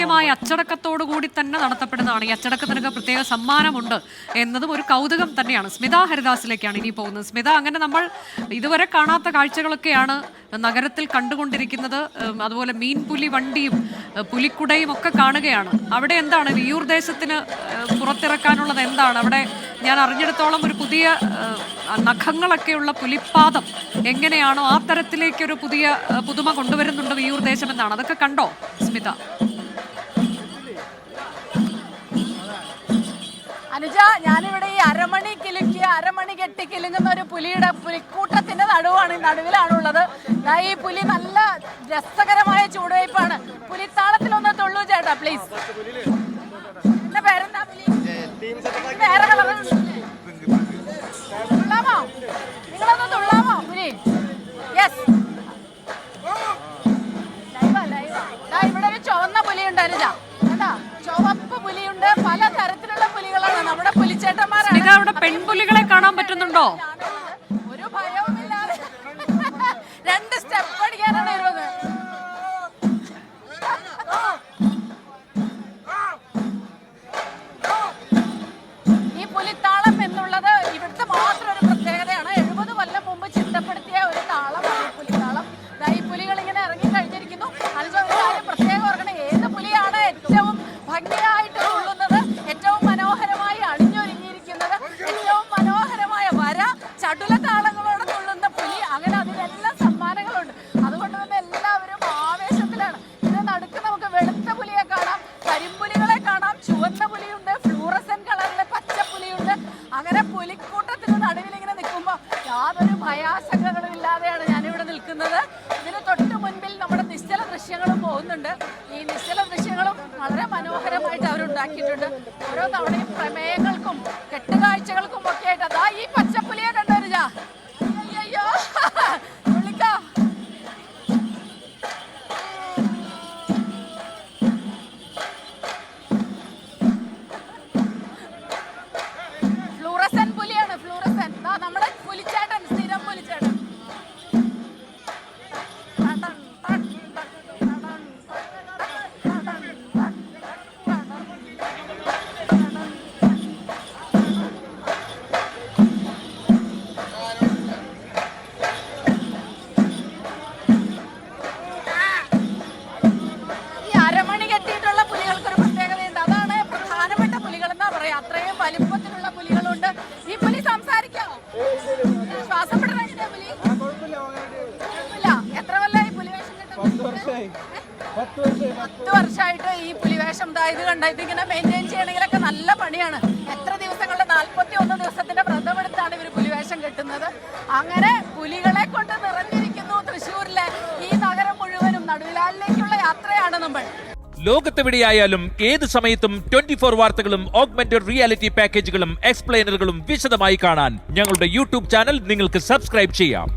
കൃത്യമായ അച്ചടക്കത്തോടു കൂടി തന്നെ നടത്തപ്പെടുന്നതാണ്. ഈ അച്ചടക്കത്തിനൊക്കെ പ്രത്യേക സമ്മാനമുണ്ട് എന്നതും ഒരു കൗതുകം തന്നെയാണ്. സ്മിത ഹരിദാസിലേക്കാണ് ഇനി പോകുന്നത്. സ്മിത, അങ്ങനെ നമ്മൾ ഇതുവരെ കാണാത്ത കാഴ്ചകളൊക്കെയാണ് നഗരത്തിൽ കണ്ടുകൊണ്ടിരിക്കുന്നത്. അതുപോലെ മീൻപുലി വണ്ടിയും പുലിക്കുടയും ഒക്കെ കാണുകയാണ്. അവിടെ എന്താണ് വിയ്യൂർ ദേശത്തിന് പുറത്തിറക്കാനുള്ളത്? എന്താണ് അവിടെ? ഞാൻ അറിഞ്ഞിടത്തോളം ഒരു പുതിയ നഖങ്ങളൊക്കെയുള്ള പുലിപ്പാദം എങ്ങനെയാണോ ആ തരത്തിലേക്കൊരു പുതിയ പുതുമ കൊണ്ടുവരുന്നുണ്ട് വിയ്യൂർ ദേശം എന്നാണ്. അതൊക്കെ കണ്ടോ സ്മിത? അനുജ, ഞാനിവിടെ ഈ അരമണി കെട്ടി കിലുങ്ങുന്ന ഒരു പുലിക്കൂട്ടത്തിന്റെ നടുവിലാണുള്ളത്. ഈ പുലി നല്ല രസകരമായ ചൂടുവയ്പ്പാണ്. പുലിത്താളത്തിലൊന്ന് തുള്ളൂ ചേട്ടാ പ്ലീസ്. എന്റെ പേരെന്താ? പുലി വേറെ കളർ തുള്ളാമോ? നിങ്ങളൊന്ന് തുള്ളാമോ പുലി? യെസ്. ഇവിടെ ഒരു ചുവന്ന പുലിയുണ്ട് അനുജ. കേട്ടാ, ചുവപ്പ് പുലിയുണ്ട്. പല തരത്തിലുള്ള പുലികളാണ് നമ്മുടെ പുലിച്ചേട്ടന്മാരാണ്. അവിടെ പെൺപുലികളെ കാണാൻ പറ്റുന്നുണ്ടോ? ഒരു ഭയവുമില്ലാതെ 2 സ്റ്റെപ്പ് അടിക്കാനാണ് വരുന്നത്. ഈ പുലിത്താളം എന്നുള്ളത് ഇവിടുത്തെ മാത്രം ഒരു പ്രത്യേകതയാണ്. 70 കൊല്ലം മുമ്പ് ചിട്ടപ്പെടുത്തിയ ഒരു താളമാണ് ഈ പുലിത്താളം. ഈ പുലികൾ ഇങ്ങനെ ഇറങ്ങി കഴിഞ്ഞിരിക്കുന്നു. അനുജ, ഒരു കാര്യം പ്രത്യേകം ഓർക്കണം. ഏത് പുലിയാണ് ഏറ്റവും ഭംഗിയായിട്ട് തുള്ളുന്നത്, ഏറ്റവും മനോഹരമായി അണിഞ്ഞൊരുങ്ങിയിരിക്കുന്നത്, ഏറ്റവും മനോഹരമായ വര ചടുല താളങ്ങളോടെ തുള്ളുന്ന പുലി, അങ്ങനെ അതിനെല്ലാം സമ്മാനങ്ങളുണ്ട്. അതുകൊണ്ട് തന്നെ എല്ലാവരും ആവേശത്തിലാണ്. ഇത് നടുക്ക് നമുക്ക് വെളുത്ത പുലിയെ കാണാം, കരിമ്പുലികളെ കാണാം, ചുവന്ന പുലിയുണ്ട്, ഫ്ലൂറസൻ കളറിലെ പച്ചപ്പുലിയുണ്ട്. അങ്ങനെ പുലിക്കൂട്ടത്തിന് നടുവിൽ ഇങ്ങനെ നിൽക്കുമ്പോൾ യാതൊരു ഭയാശങ്കകളും ഇല്ലാതെയാണ് ഞാനിവിടെ നിൽക്കുന്നത്. ഇതിന് തൊട്ട് മുൻപിൽ നമ്മുടെ നിശ്ചല ദൃശ്യങ്ങളും പോകുന്നുണ്ട്. ഈ നിശ്ചല ദൃശ്യങ്ങളും വളരെ മനോഹരമായിട്ട് അവരുണ്ടാക്കിയിട്ടുണ്ട്. ഓരോ തവണയും പ്രമേയങ്ങൾക്കും കെട്ടുകാഴ്ചകൾക്കും ഒക്കെ ആയിട്ട് അതാ ഈ പച്ചപ്പുലിയെ കണ്ടുവരിക. അയ്യോ വിളിക്കാം. ഫ്ലൂറസൻ പുലിയാണ്, ഫ്ലൂറസൻ. നമ്മുടെ പുലിച്ചേട്ടൻ, സ്ഥിരം പുലിച്ചേട്ടൻ. അത്രയും വലിപ്പത്തിലുള്ള പുലികളുണ്ട്. ഈ പുലി സംസാരിക്കാമോ? ശ്വാസം വിടണ പുലി? എത്ര കൊല്ലമായി പുലിവേഷം കിട്ടുന്നത്? 10 വർഷമായിട്ട് ഈ പുലിവേഷം ഇത് കണ്ട ഇതിങ്ങനെ മെയിൻറ്റെയിൻ ചെയ്യണമെങ്കിലൊക്കെ നല്ല പണിയാണ്. എത്ര ദിവസങ്ങളുടെ 41 ദിവസത്തിന്റെ വ്രതമെടുത്താണ് ഇവർ പുലിവേഷം കെട്ടുന്നത്. അങ്ങനെ പുലികളെ കൊണ്ട് നിറഞ്ഞിരിക്കുന്നു തൃശ്ശൂരിലെ ഈ നഗരം മുഴുവനും. നടുവിലാലിലേക്കുള്ള യാത്രയാണ് നമ്മൾ. ലോകത്തെവിടെയായാലും ഏത് സമയത്തും 24 വാർത്തകളും ഓഗ്മെന്റഡ് റിയാലിറ്റി പാക്കേജുകളും എക്സ്പ്ലെയിനറുകളും വിശദമായി കാണാൻ ഞങ്ങളുടെ യൂട്യൂബ് ചാനൽ നിങ്ങൾക്ക് സബ്സ്ക്രൈബ് ചെയ്യാം.